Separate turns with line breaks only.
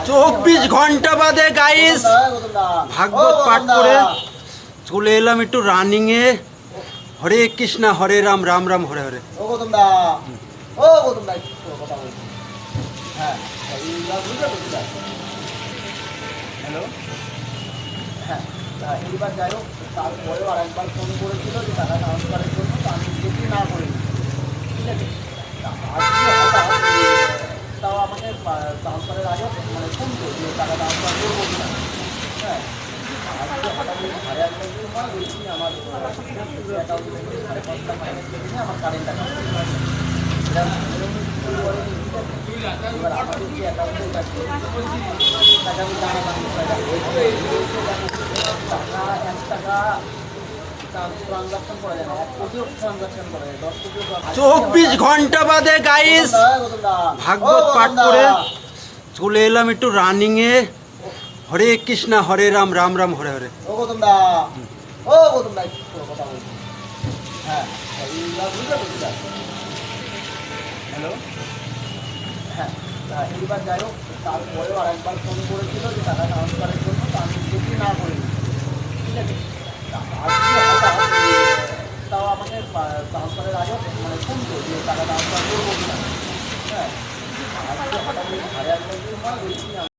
24 ঘন্টা বাদে গাইস ভাগবত পাঠ করে চলে এলাম একটু রানিং এ। হরে কৃষ্ণ হরে রাম রাম রাম হরে হরে।
হ্যালো, হ্যাঁ, এইবার যাই হোক, তারপরেও আরেকবার ফোন করেছিল যে টাকা ট্রান্সফারের জন্য, তো আমি যদি না করি, ঠিক আছে। আজকে হঠাৎ তাও আমাকে ট্রান্সফারের আগে মানে ফোন করো যে টাকা ট্রান্সফার করবো কিনা। হ্যাঁ, আজকে হঠাৎ সাড়ে 8টার সময় বলছি আমার অ্যাকাউন্ট থেকে 5:30 মাইনাস করে নিয়ে আমার কারেন্ট অ্যাকাউন্ট এবার আমাদের যে অ্যাকাউন্টের কাছে টাকা আমি জানালাম টাকা 1 টাকা ট্রানজাকশন করা যায় না, 1 কোটিও ট্রানজাকশন করা যায়, 10 কোটিও।
24 ঘন্টা বাদে গাইস ভাগবত পাঠ করে চলে এলাম একটু রানিং এ। হরে কৃষ্ণ হরে রাম রাম রাম হরে হরে।
ও গৌতম দা, ও গৌতম দা, কথা বলছি। হ্যাঁ, হ্যালো, হ্যাঁ, এইবার যাই হোক, তারপরেও আরেকবার ফোন করেছিল যে টাকা ট্রান্সফারের জন্য, তো আমি যদি না করি, ঠিক আছে। আজকে হঠাৎ তাও আমাকে ট্রান্সফারের আগে মানে ফোন করো যে টাকা ট্রান্সফার করবো কিনা। হ্যাঁ, আজকে হঠাৎ সাড়ে 8টার সময় বলছি